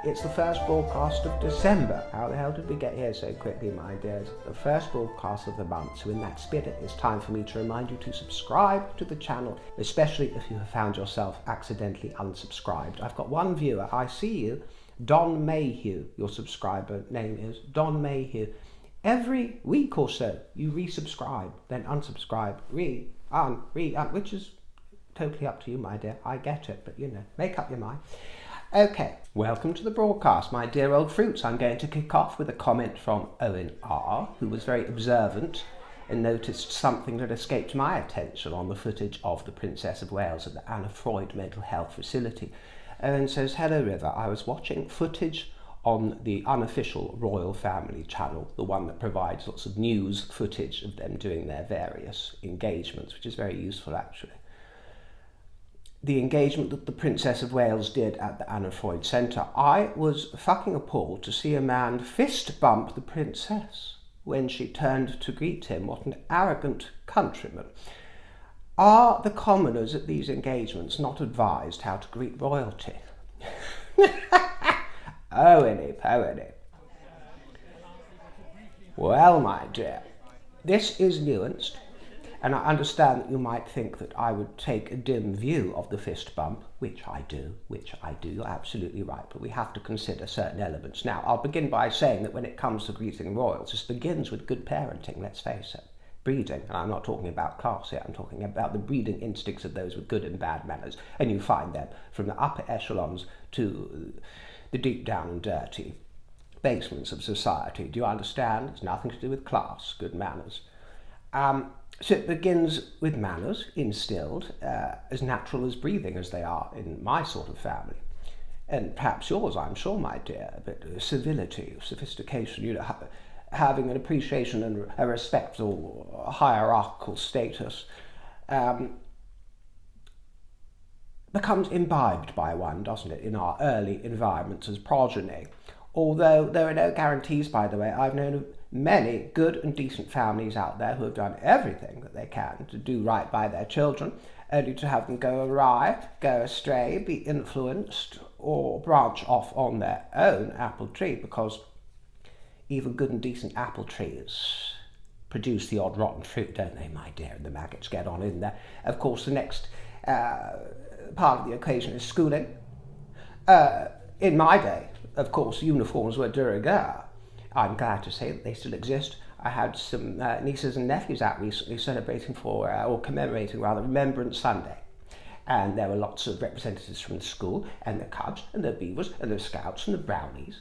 It's the first broadcast of December. How the hell did we get here so quickly, my dears? The first broadcast of the month. So in that spirit, it's time for me to remind you to subscribe to the channel, especially if you have found yourself accidentally unsubscribed. I've got one viewer. I see you. Don Mayhew, your subscriber name is Don Mayhew. Every week or so, you resubscribe, then unsubscribe, which is totally up to you, my dear. I get it, but you know, make up your mind. Okay, welcome to the broadcast, my dear old fruits. I'm going to kick off with a comment from Owen R, who was very observant and noticed something that escaped my attention on the footage of the Princess of Wales at the Anna Freud Mental Health Facility. Owen says, "Hello River, I was watching footage on the unofficial royal family channel, the one that provides lots of news footage of them doing their various engagements, which is very useful actually. The engagement that the Princess of Wales did at the Anna Freud Centre, I was fucking appalled to see a man fist bump the princess when she turned to greet him. What an arrogant countryman. Are the commoners at these engagements not advised how to greet royalty?" Owenny. Well, my dear, this is nuanced. And I understand that you might think that I would take a dim view of the fist bump, which I do, you're absolutely right, but we have to consider certain elements. Now, I'll begin by saying that when it comes to greeting royals, this begins with good parenting, let's face it. Breeding, and I'm not talking about class here, I'm talking about the breeding instincts of those with good and bad manners, and you find them from the upper echelons to the deep down and dirty basements of society. Do you understand? It's nothing to do with class, good manners. So it begins with manners instilled, as natural as breathing as they are in my sort of family. And perhaps yours, I'm sure, my dear, but civility, sophistication, you know, having an appreciation and a respectful hierarchical status becomes imbibed by one, doesn't it, in our early environments as progeny. Although there are no guarantees, by the way. I've known of many good and decent families out there who have done everything that they can to do right by their children, only to have them go awry, go astray, be influenced, or branch off on their own apple tree, because even good and decent apple trees produce the odd rotten fruit, don't they, my dear, and the maggots get on in there. Of course, the next part of the equation is schooling. In my day, of course, uniforms were de rigueur. I'm glad to say that they still exist. I had some nieces and nephews out recently celebrating or commemorating Remembrance Sunday. And there were lots of representatives from the school, and the Cubs, and the Beavers, and the Scouts, and the Brownies,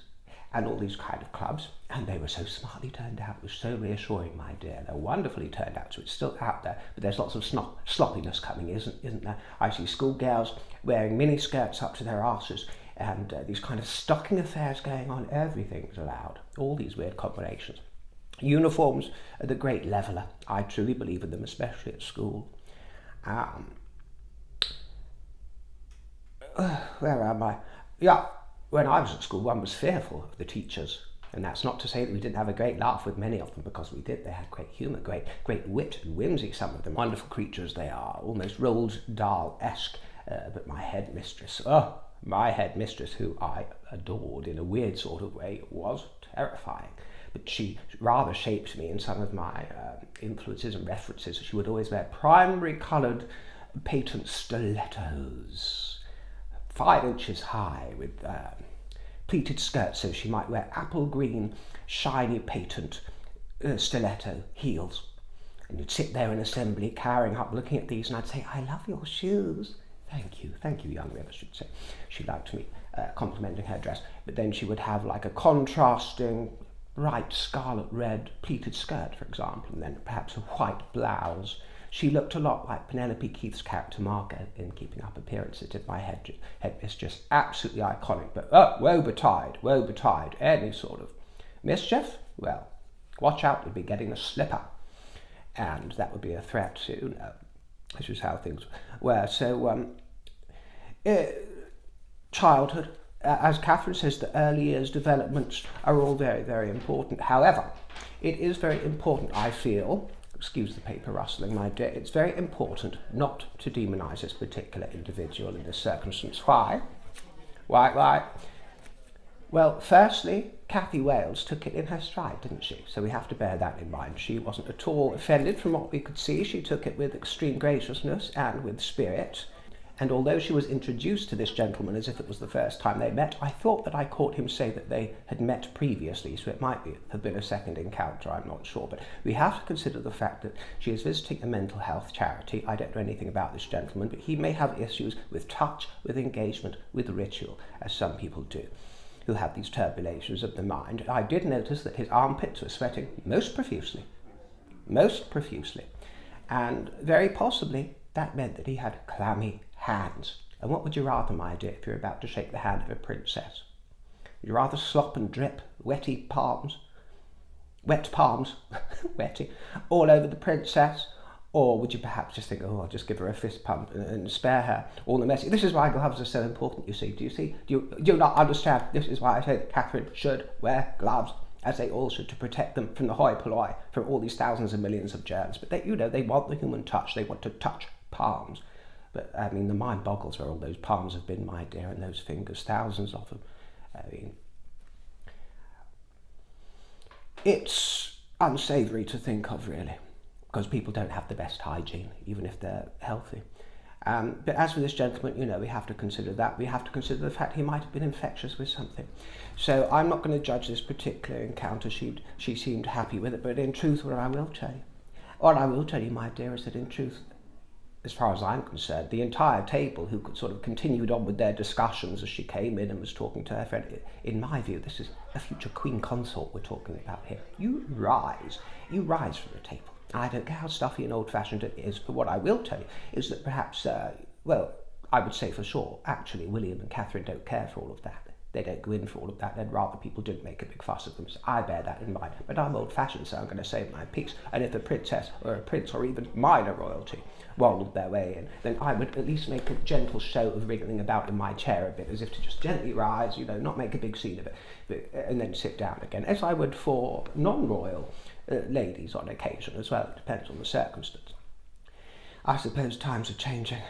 and all these kind of clubs. And they were so smartly turned out. It was so reassuring, my dear. They're wonderfully turned out, so it's still out there. But there's lots of sloppiness coming, isn't there? I see schoolgirls wearing mini skirts up to their arses, and these kind of stocking affairs going on. Everything's allowed. All these weird combinations. Uniforms are the great leveller. I truly believe in them, especially at school. Where am I? Yeah, when I was at school, one was fearful of the teachers. And that's not to say that we didn't have a great laugh with many of them, because we did. They had great humour, great wit and whimsy, some of them. Wonderful creatures they are, almost Roald Dahl-esque. But my headmistress, who I adored in a weird sort of way, was terrifying. But she rather shaped me in some of my influences and references. She would always wear primary coloured patent stilettos, 5 inches high, with pleated skirts, so she might wear apple green, shiny patent stiletto heels. And you'd sit there in assembly, carrying up, looking at these, and I'd say, "I love your shoes." Thank you, young River, should say. She liked me complimenting her dress. But then she would have like a contrasting bright scarlet red pleated skirt, for example, and then perhaps a white blouse. She looked a lot like Penelope Keith's character Margot in Keeping Up Appearances, did my headmistress. Absolutely iconic. But woe betide, any sort of mischief, well, watch out, you'll be getting a slipper. And that would be a threat to, this is how things were. So, childhood, as Catherine says, the early years developments are all very, very important. However, it is very important, I feel, excuse the paper rustling, my dear, it's very important not to demonise this particular individual in this circumstance. Why? Well, firstly, Cathy Wales took it in her stride, didn't she? So we have to bear that in mind. She wasn't at all offended from what we could see. She took it with extreme graciousness and with spirit. And although she was introduced to this gentleman as if it was the first time they met, I thought that I caught him say that they had met previously, so it might have been a second encounter, I'm not sure. But we have to consider the fact that she is visiting a mental health charity. I don't know anything about this gentleman, but he may have issues with touch, with engagement, with ritual, as some people do, who have these turbulations of the mind. I did notice that his armpits were sweating most profusely, and very possibly that meant that he had clammy hands. And what would you rather, my dear, if you're about to shake the hand of a princess? Would you rather slop and drip, wet palms, wetty, all over the princess? Or would you perhaps just think, oh, I'll just give her a fist pump and spare her all the messy? This is why gloves are so important, you see. Do you see? Do you not understand? This is why I say that Catherine should wear gloves, as they all should, to protect them from the hoi polloi, from all these thousands and millions of germs. But they want the human touch. They want to touch palms. But, I mean, the mind boggles where all those palms have been, my dear, and those fingers, thousands of them. I mean, it's unsavoury to think of, really, because people don't have the best hygiene, even if they're healthy. But as for this gentleman, we have to consider that. We have to consider the fact he might have been infectious with something. So I'm not going to judge this particular encounter. She seemed happy with it, but in truth, what I will tell you, my dear, is that in truth, as far as I'm concerned, the entire table, who sort of continued on with their discussions as she came in and was talking to her friend, in my view, this is a future queen consort we're talking about here. You rise from the table. I don't care how stuffy and old-fashioned it is, but what I will tell you is that perhaps, I would say for sure, actually, William and Catherine don't care for all of that. They don't go in for all of that. They'd rather people didn't make a big fuss of them. So I bear that in mind. But I'm old-fashioned, so I'm going to say my piece. And if a princess or a prince or even minor royalty waddled their way in, then I would at least make a gentle show of wriggling about in my chair a bit, as if to just gently rise, not make a big scene of it, and then sit down again, as I would for non-royal ladies on occasion as well. It depends on the circumstance. I suppose times are changing.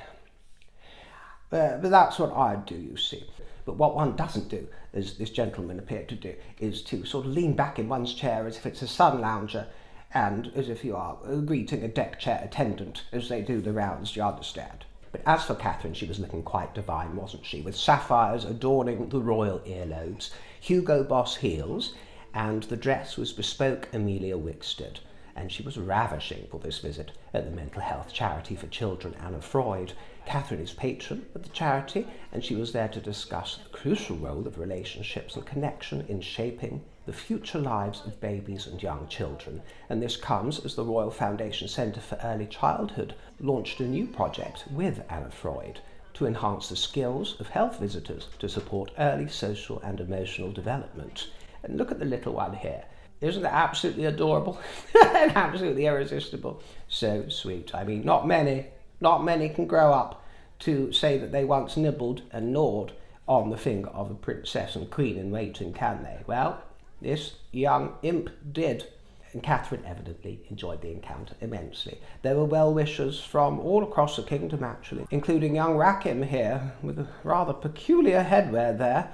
But that's what I'd do, you see. But what one doesn't do, as this gentleman appeared to do, is to sort of lean back in one's chair as if it's a sun lounger, and as if you are greeting a deck chair attendant as they do the rounds, do you understand? But as for Catherine, she was looking quite divine, wasn't she, with sapphires adorning the royal earlobes, Hugo Boss heels, and the dress was bespoke Amelia Wickstead, and she was ravishing for this visit at the mental health charity for children Anna Freud. Catherine is patron of the charity, and she was there to discuss the crucial role of relationships and connection in shaping the future lives of babies and young children. And this comes as the Royal Foundation Centre for Early Childhood launched a new project with Anna Freud to enhance the skills of health visitors to support early social and emotional development. And look at the little one here. Isn't that absolutely adorable? And absolutely irresistible. So sweet. I mean, not many can grow up to say that they once nibbled and gnawed on the finger of a princess and queen in waiting, can they? Well, this young imp did. And Catherine evidently enjoyed the encounter immensely. There were well-wishers from all across the kingdom, actually, including young Rackham here, with a rather peculiar headwear there,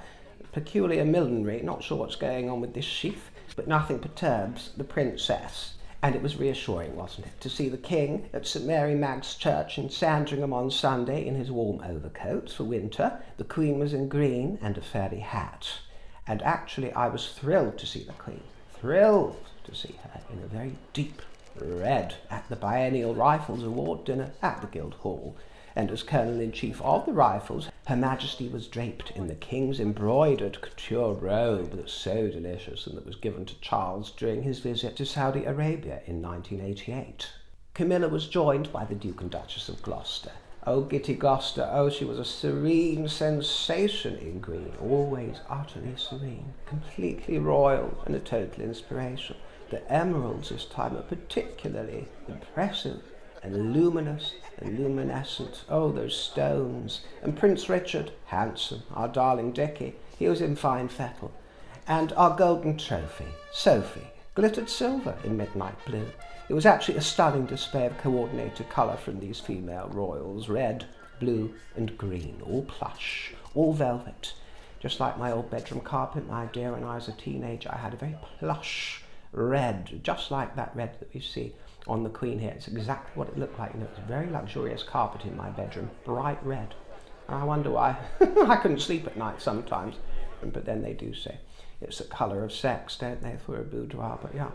peculiar millinery. Not sure what's going on with this sheath, but nothing perturbs the princess. And it was reassuring, wasn't it, to see the king at St Mary Mag's Church in Sandringham on Sunday in his warm overcoat for winter. The queen was in green and a fairy hat. And actually I was thrilled to see the queen, thrilled to see her in a very deep red at the Biennial Rifles Award dinner at the Guildhall. And as Colonel-in-Chief of the Rifles, Her Majesty was draped in the King's embroidered couture robe that's so delicious and that was given to Charles during his visit to Saudi Arabia in 1988. Camilla was joined by the Duke and Duchess of Gloucester. Oh, Gitty Gloucester, oh, she was a serene sensation in green, always utterly serene, completely royal and a total inspiration. The emeralds this time are particularly impressive and luminous and luminescent. Oh, those stones. And Prince Richard, handsome, our darling Dickie, he was in fine fettle. And our golden trophy, Sophie, glittered silver in midnight blue. It was actually a stunning display of coordinated colour from these female royals, red, blue and green, all plush, all velvet. just like my old bedroom carpet, my dear. When I was a teenager, I had a very plush red, just like that red that we see on the Queen here. It's exactly what it looked like. You know, it's a very luxurious carpet in my bedroom, bright red. And I wonder why I couldn't sleep at night sometimes. But then they do say it's the colour of sex, don't they, for a boudoir? But yeah,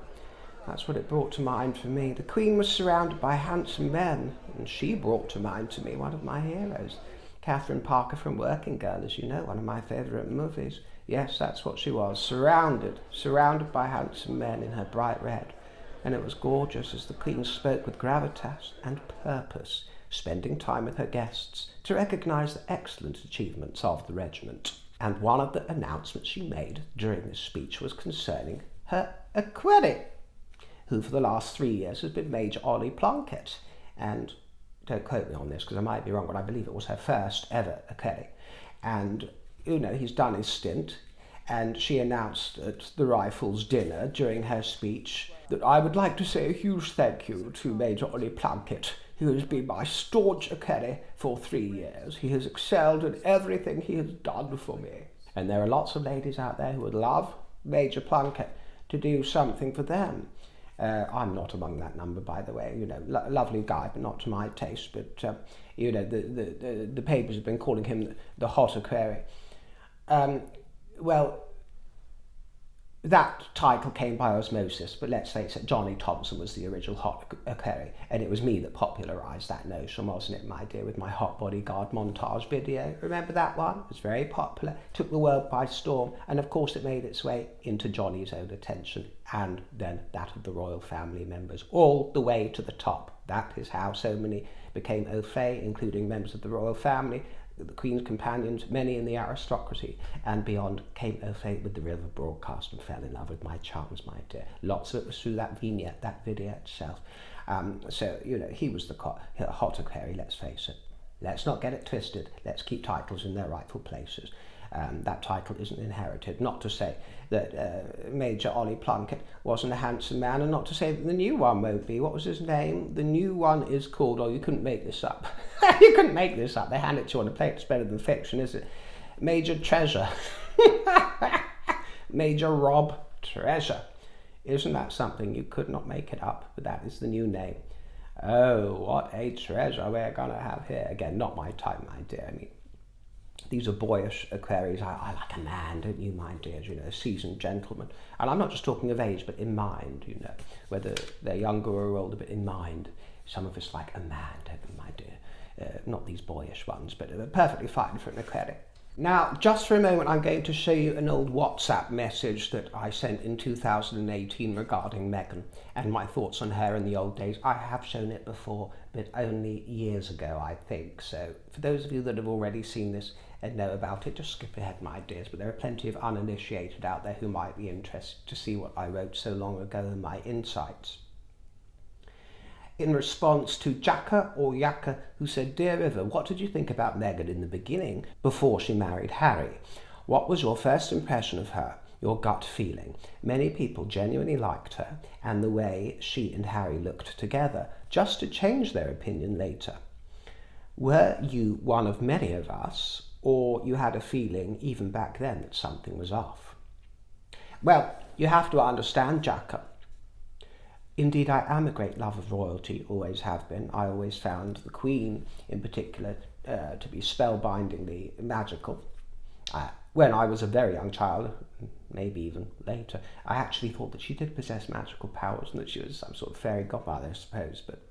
that's what it brought to mind for me. The Queen was surrounded by handsome men, and she brought to mind to me one of my heroes, Catherine Parker from Working Girl, as you know, one of my favourite movies. Yes, that's what she was, surrounded by handsome men in her bright red. And it was gorgeous as the Queen spoke with gravitas and purpose, spending time with her guests to recognise the excellent achievements of the regiment. And one of the announcements she made during this speech was concerning her Equerry, who for the last 3 years has been Major Ollie Plunkett. And don't quote me on this because I might be wrong, but I believe it was her first ever Equerry. And, you know, he's done his stint. And she announced at the Rifles dinner during her speech that I would like to say a huge thank you to Major Ollie Plunkett, who has been my staunch Equerry for 3 years. He has excelled in everything he has done for me. And there are lots of ladies out there who would love Major Plunkett to do something for them. I'm not among that number, by the way. You know, lovely guy, but not to my taste. But you know, the papers have been calling him the hot Equerry. Well, that title came by osmosis, but let's face it, Johnny Thompson was the original hot Equerry, and it was me that popularised that notion, wasn't it, my dear, with my hot bodyguard montage video. Remember that one? It was very popular, took the world by storm, and of course it made its way into Johnny's own attention, and then that of the royal family members, all the way to the top. That is how so many became au fait, including members of the royal family, the Queen's companions, many in the aristocracy and beyond, came au fait with the River broadcast and fell in love with my charms, my dear. Lots of it was through that vignette, that video itself. So, you know, he was the hot Equerry, let's face it. Let's not get it twisted. Let's keep titles in their rightful places. That title isn't inherited. Not to say that Major Ollie Plunkett wasn't a handsome man, and not to say that the new one won't be. What was his name? The new one is called, oh, you couldn't make this up. You couldn't make this up. They hand it to you on a plate. It's better than fiction, is it? Major Treasure. Major Rob Treasure. Isn't that something? You could not make it up, but that is the new name. Oh, what a treasure we're going to have here. Again, not my type, my dear. I mean, these are boyish Equerries. I like a man, don't you, my dear? You know, a seasoned gentleman. And I'm not just talking of age, but in mind, you know, whether they're younger or older, but in mind. Some of us like a man, don't we, my dear? Not these boyish ones, but perfectly fine for an Equerry. Now, just for a moment, I'm going to show you an old WhatsApp message that I sent in 2018 regarding Meghan and my thoughts on her in the old days. I have shown it before, but only years ago, I think. So for those of you that have already seen this and know about it, just skip ahead, my dears. But there are plenty of uninitiated out there who might be interested to see what I wrote so long ago and my insights. In response to Jacka or Yaka, who said, "Dear River, what did you think about Meghan in the beginning, before she married Harry? What was your first impression of her, your gut feeling? Many people genuinely liked her and the way she and Harry looked together, just to change their opinion later. Were you one of many of us, or you had a feeling even back then that something was off?" Well, you have to understand, Jacka. Indeed, I am a great lover of royalty, always have been. I always found the Queen, in particular, to be spellbindingly magical. When I was a very young child, maybe even later, I actually thought that she did possess magical powers and that she was some sort of fairy godmother, I suppose. But,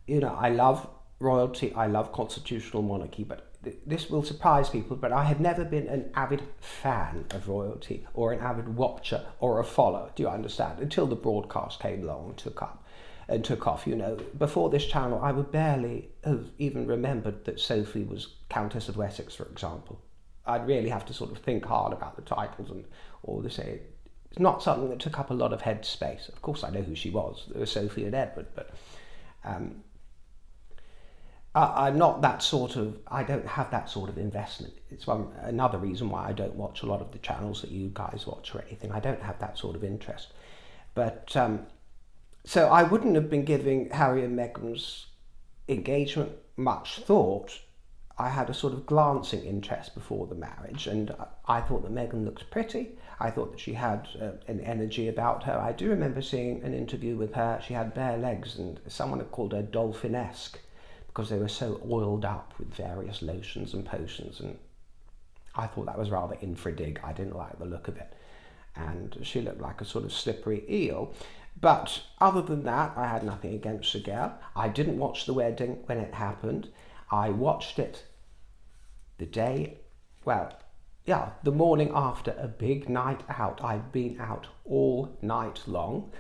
you know, I love royalty, I love constitutional monarchy, but this will surprise people, but I have never been an avid fan of royalty or an avid watcher or a follower, do you understand? Until the broadcast came along and took off, you know. Before this channel, I would barely have even remembered that Sophie was Countess of Wessex, for example. I'd really have to sort of think hard about the titles and all this. It's not something that took up a lot of head space. Of course, I know who she was. There was Sophie and Edward, but I'm not that sort of, I don't have that sort of investment. It's another reason why I don't watch a lot of the channels that you guys watch or anything. I don't have that sort of interest. But, so I wouldn't have been giving Harry and Meghan's engagement much thought I had a sort of glancing interest before the marriage, and I thought that Meghan looked pretty. I thought that she had an energy about her. I do remember seeing an interview with her. She had bare legs, and someone had called her dolphinesque because they were so oiled up with various lotions and potions, and I thought that was rather infra-dig. I didn't like the look of it. And she looked like a sort of slippery eel. But other than that, I had nothing against the girl. I didn't watch the wedding when it happened. I watched it the morning after a big night out. I'd been out all night long.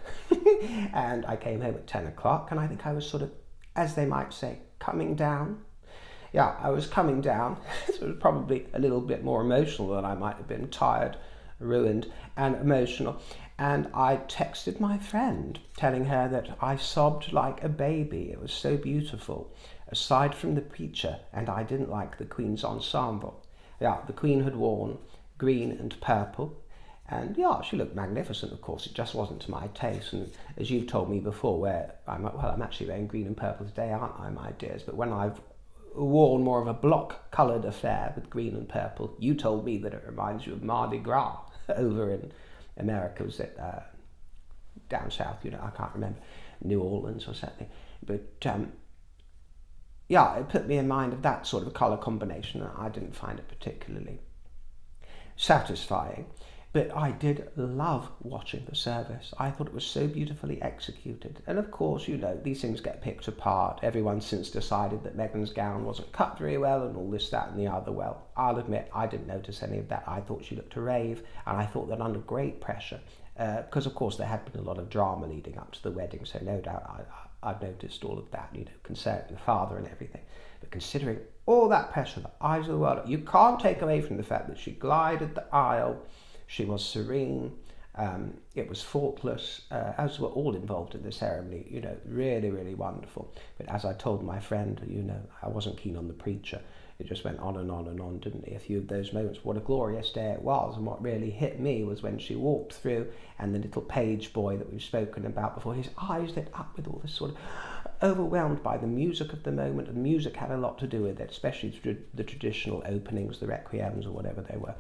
And I came home at 10 o'clock, and I think I was sort of, as they might say, coming down. Yeah, I was coming down. So it was probably a little bit more emotional than I might have been, tired, ruined and emotional. And I texted my friend telling her that I sobbed like a baby. It was so beautiful, aside from the preacher, and I didn't like the Queen's ensemble. Yeah, the Queen had worn green and purple, and yeah, she looked magnificent. Of course, it just wasn't to my taste. And as you've told me before, I'm actually wearing green and purple today, aren't I, my dears? But when I've worn more of a block-coloured affair with green and purple, you told me that it reminds you of Mardi Gras over in America. Was it down south? I can't remember, New Orleans or something. But yeah, it put me in mind of that sort of colour combination, and I didn't find it particularly satisfying. But I did love watching the service. I thought it was so beautifully executed. And of course, these things get picked apart. Everyone's since decided that Meghan's gown wasn't cut very well and all this, that and the other. Well, I'll admit I didn't notice any of that. I thought she looked a rave, and I thought that under great pressure, because of course there had been a lot of drama leading up to the wedding, so no doubt I've noticed all of that, concerning the father and everything. But considering all that pressure, the eyes of the world, you can't take away from the fact that she glided the aisle. She was serene, it was faultless, as were all involved in the ceremony, really, really wonderful. But as I told my friend, I wasn't keen on the preacher. It just went on and on and on, didn't it? A few of those moments, what a glorious day it was. And what really hit me was when she walked through, and the little page boy that we've spoken about before, his eyes lit up with all this sort of overwhelmed by the music of the moment, and music had a lot to do with it, especially the traditional openings, the requiems or whatever they were.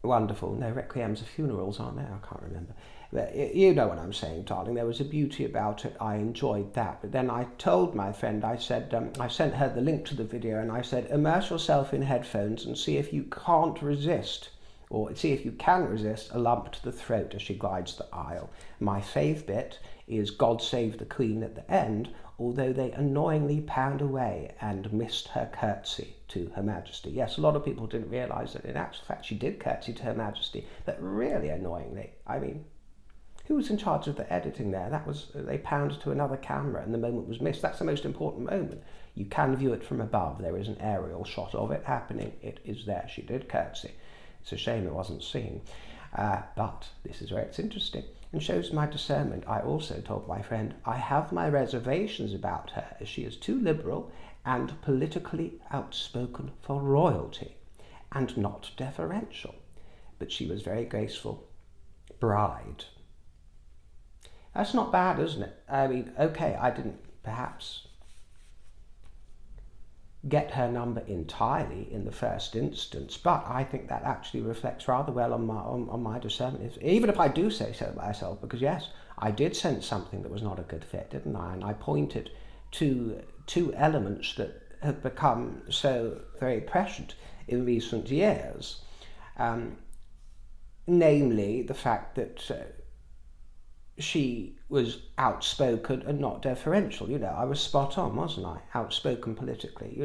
Wonderful. No, requiems are funerals, aren't they? I can't remember. But you know what I'm saying, darling. There was a beauty about it. I enjoyed that. But then I told my friend, I said, I sent her the link to the video, and I said, immerse yourself in headphones and see if you can't resist, or see if you can resist, a lump to the throat as she glides the aisle. My fave bit is God Save the Queen at the end, although they annoyingly panned away and missed her curtsy to Her Majesty. Yes, a lot of people didn't realise that in actual fact she did curtsy to Her Majesty, but really annoyingly. I mean, who was in charge of the editing there? They panned to another camera and the moment was missed. That's the most important moment. You can view it from above. There is an aerial shot of it happening. It is there. She did curtsy. It's a shame it wasn't seen. But this is where it's interesting and shows my discernment. I also told my friend I have my reservations about her, as she is too liberal and politically outspoken for royalty and not deferential. But she was very graceful. Bride. That's not bad, isn't it? I mean, okay, I didn't perhaps get her number entirely in the first instance, but I think that actually reflects rather well on my discernment, even if I do say so myself, because yes, I did sense something that was not a good fit, didn't I? And I pointed to two elements that have become so very prescient in recent years, namely the fact that she was outspoken and not deferential. I was spot on, wasn't I? Outspoken politically.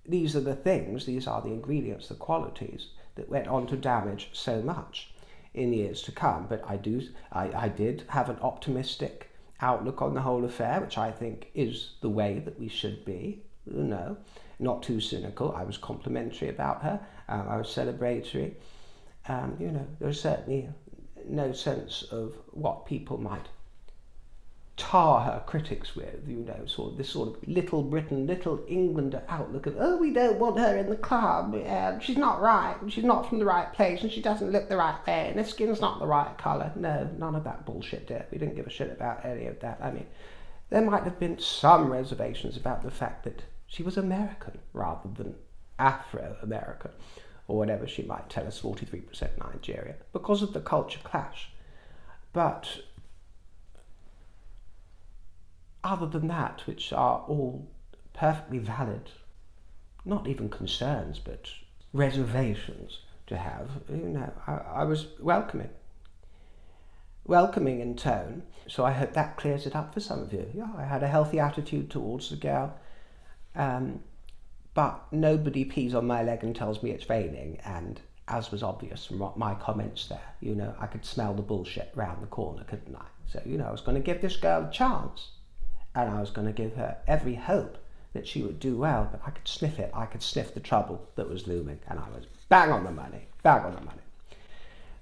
These are the things, these are the ingredients, the qualities that went on to damage so much in years to come. But I did have an optimistic outlook on the whole affair, which I think is the way that we should be, not too cynical. I was complimentary about her. I was celebratory. There was certainly no sense of what people might tar her critics with, this sort of little Britain, little Englander outlook of, oh, we don't want her in the club, and she's not right, and she's not from the right place, and she doesn't look the right way, and her skin's not the right colour. No, none of that bullshit there. We didn't give a shit about any of that. I mean, there might have been some reservations about the fact that She was American rather than Afro-American, or whatever she might tell us, 43% Nigeria, because of the culture clash. But other than that, which are all perfectly valid, not even concerns, but reservations to have, I was welcoming in tone. So I hope that clears it up for some of you. Yeah, I had a healthy attitude towards the girl, but nobody pees on my leg and tells me it's raining. And as was obvious from my comments there, I could smell the bullshit round the corner, couldn't I? So, I was going to give this girl a chance, and I was going to give her every hope that she would do well, but I could sniff it. I could sniff the trouble that was looming, and I was bang on the money.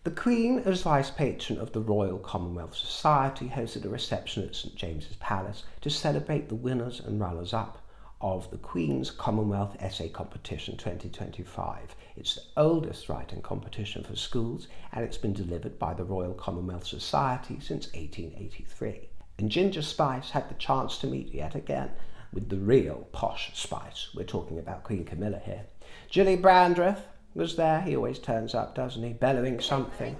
The Queen, as Vice Patron of the Royal Commonwealth Society, hosted a reception at St James's Palace to celebrate the winners and runners-up of the Queen's Commonwealth Essay Competition 2025. It's the oldest writing competition for schools, and it's been delivered by the Royal Commonwealth Society since 1883. And Ginger Spice had the chance to meet yet again with the real posh Spice. We're talking about Queen Camilla here. Jilly Brandreth was there. He always turns up, doesn't he? Bellowing something.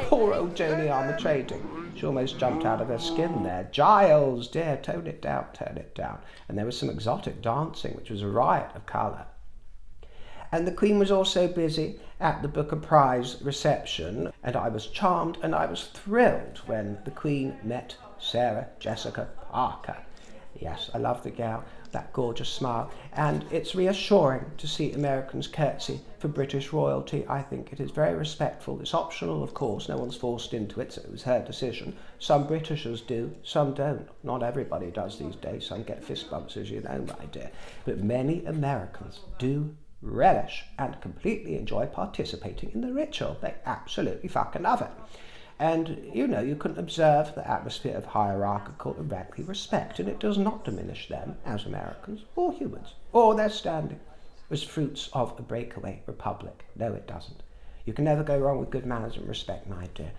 Poor old Joni Armour-Trading. She almost jumped out of her skin there. Giles, dear, tone it down. And there was some exotic dancing, which was a riot of colour. And the Queen was also busy at the Booker Prize reception, and I was charmed and I was thrilled when the Queen met Sarah Jessica Parker. Yes, I love the gal, that gorgeous smile, and it's reassuring to see Americans curtsy for British royalty. I think it is very respectful. It's optional, of course, no one's forced into it, so it was her decision. Some Britishers do, some don't. Not everybody does these days. Some get fist bumps, as you know, my dear. But many Americans do relish and completely enjoy participating in the ritual. They absolutely fucking love it. And, you can observe the atmosphere of hierarchical and rankly respect, and it does not diminish them as Americans or humans, or their standing as fruits of a breakaway republic. No, it doesn't. You can never go wrong with good manners and respect, my dear.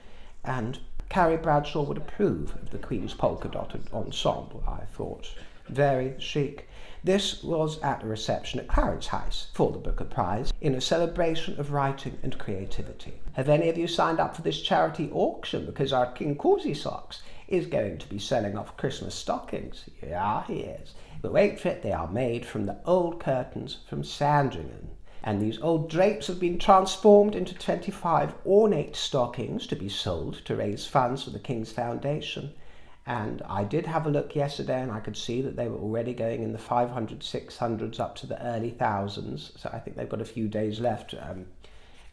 And Carrie Bradshaw would approve of the Queen's polka-dotted ensemble, I thought. Very chic. This was at a reception at Clarence House for the Booker Prize in a celebration of writing and creativity. Have any of you signed up for this charity auction? Because our King Cozy Socks is going to be selling off Christmas stockings. Yeah, he is. But wait for it, they are made from the old curtains from Sandringham. And these old drapes have been transformed into 25 ornate stockings to be sold to raise funds for the King's Foundation. And I did have a look yesterday, and I could see that they were already going in the 500s, 600s, up to the early thousands. So I think they've got a few days left,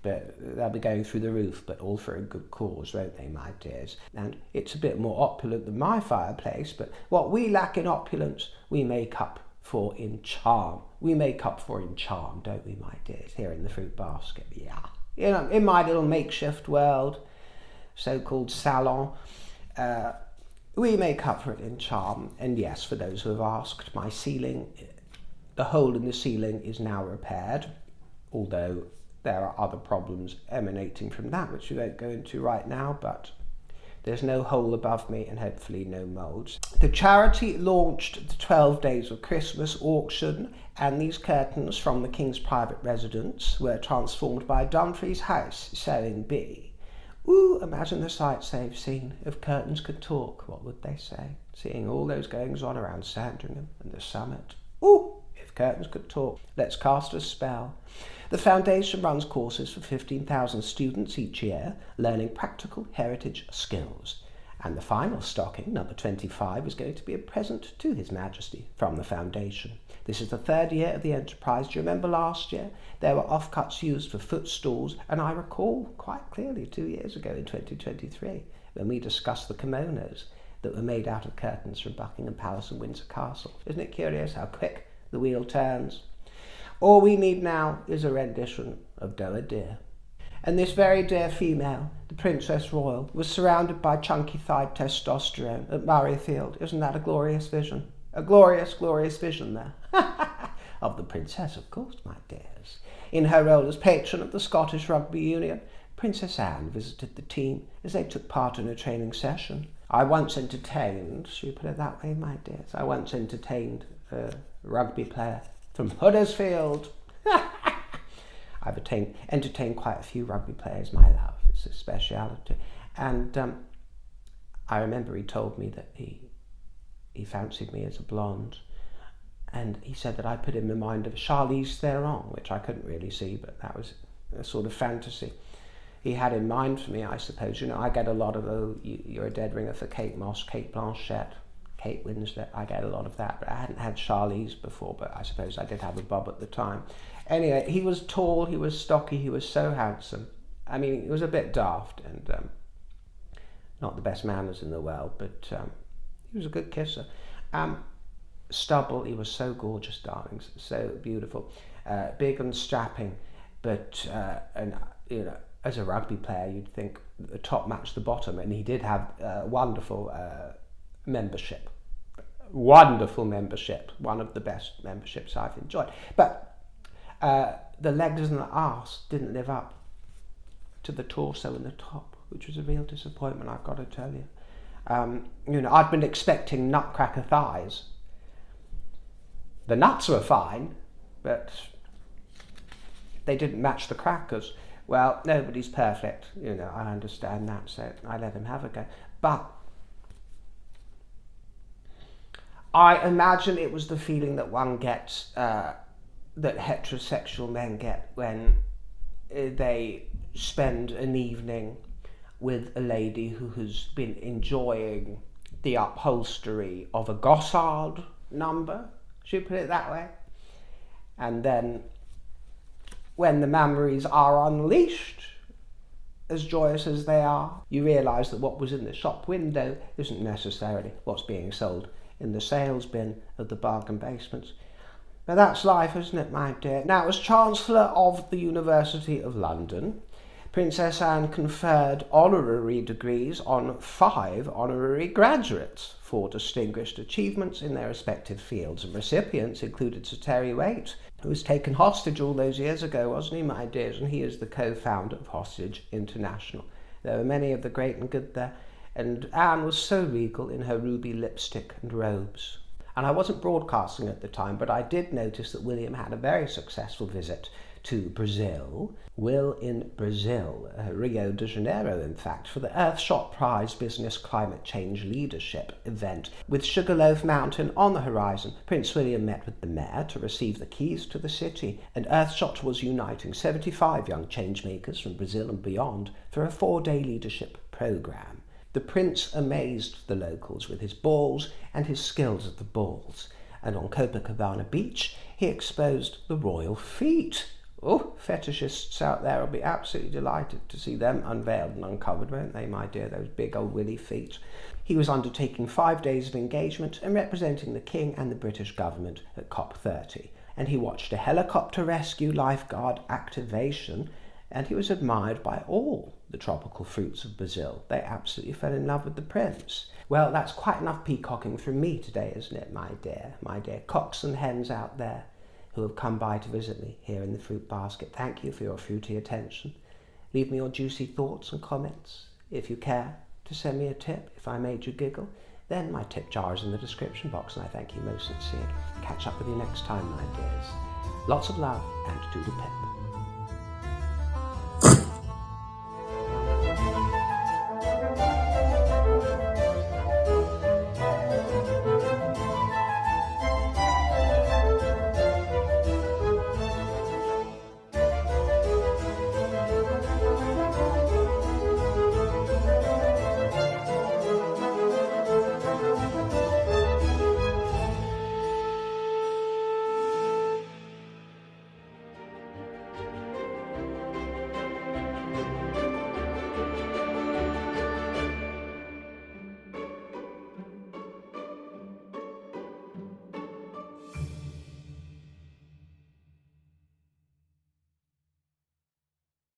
but they'll be going through the roof, but all for a good cause, won't they, my dears? And it's a bit more opulent than my fireplace, but what we lack in opulence, we make up for in charm. We make up for in charm, don't we, my dears, here in the fruit basket? Yeah. In my little makeshift world, so-called salon, we make up for it in charm. And yes, for those who have asked, my ceiling, the hole in the ceiling is now repaired, although there are other problems emanating from that, which we won't go into right now, but there's no hole above me and hopefully no moulds. The charity launched the 12 Days of Christmas auction, and these curtains from the King's private residence were transformed by Dumfries House sewing bee. Ooh, imagine the sights they've seen. If curtains could talk, what would they say? Seeing all those goings-on around Sandringham and the summit. Ooh, if curtains could talk. Let's cast a spell. The foundation runs courses for 15,000 students each year, learning practical heritage skills. And the final stocking, number 25, is going to be a present to His Majesty from the foundation. This is the third year of the enterprise. Do you remember last year? There were offcuts used for footstools, and I recall quite clearly 2 years ago in 2023 when we discussed the kimonos that were made out of curtains from Buckingham Palace and Windsor Castle. Isn't it curious how quick the wheel turns? All we need now is a rendition of Doe a Deer. And this very dear female, the Princess Royal, was surrounded by chunky-thighed testosterone at Murrayfield. Isn't that a glorious vision? A glorious, glorious vision there. Of the princess, of course, my dears. In her role as patron of the Scottish Rugby Union, Princess Anne visited the team as they took part in a training session. I once entertained, should we put it that way, my dears? I once entertained rugby player from Huddersfield. I've entertained quite a few rugby players, my love. It's a speciality. And I remember he told me that he fancied me as a blonde. And he said that I put him in mind of Charlize Theron, which I couldn't really see, but that was a sort of fantasy he had in mind for me, I suppose. You know, I get a lot of, oh, you're a dead ringer for Kate Moss, Kate Blanchett, Kate Winslet. I get a lot of that, but I hadn't had Charlize before, but I suppose I did have a bob at the time. Anyway, he was tall, he was stocky, he was so handsome. I mean, he was a bit daft and not the best manners in the world, but he was a good kisser. Stubble, he was so gorgeous, darlings, so beautiful. Big and strapping, but, and you know, as a rugby player, you'd think the top matched the bottom, and he did have wonderful membership. Wonderful membership, one of the best memberships I've enjoyed. But the legs and the arse didn't live up to the torso and the top, which was a real disappointment, I've got to tell you. You know, I'd been expecting nutcracker thighs. The nuts were fine, but they didn't match the crackers. Well, nobody's perfect, you know, I understand that, so I let him have a go. But I imagine it was the feeling that one gets, that heterosexual men get when they spend an evening with a lady who has been enjoying the upholstery of a Gossard number, should we put it that way? And then when the memories are unleashed, as joyous as they are, you realise that what was in the shop window isn't necessarily what's being sold in the sales bin of the bargain basements. But that's life, isn't it, my dear? Now, as Chancellor of the University of London, Princess Anne conferred honorary degrees on 5 honorary graduates for distinguished achievements in their respective fields, and recipients included Sir Terry Waite, who was taken hostage all those years ago, wasn't he, my dears? And he is the co-founder of Hostage International. There were many of the great and good there, and Anne was so regal in her ruby lipstick and robes. And I wasn't broadcasting at the time, but I did notice that William had a very successful visit to Brazil. Will in Brazil, Rio de Janeiro, in fact, for the Earthshot Prize Business Climate Change Leadership event. With Sugarloaf Mountain on the horizon, Prince William met with the mayor to receive the keys to the city, and Earthshot was uniting 75 young changemakers from Brazil and beyond for a 4-day leadership programme. The prince amazed the locals with his balls and his skills at the balls, and on Copacabana Beach he exposed the royal feet. Oh, fetishists out there will be absolutely delighted to see them unveiled and uncovered, won't they, my dear, those big old willy feet. He was undertaking 5 days of engagement and representing the King and the British government at COP30, and he watched a helicopter rescue lifeguard activation, and he was admired by all the tropical fruits of Brazil. They absolutely fell in love with the prince. Well, that's quite enough peacocking from me today, isn't it, my dear cocks and hens out there who have come by to visit me here in the fruit basket. Thank you for your fruity attention. Leave me your juicy thoughts and comments. If you care to send me a tip, if I made you giggle, then my tip jar is in the description box, and I thank you most sincerely. Catch up with you next time, my dears. Lots of love and doodle pip.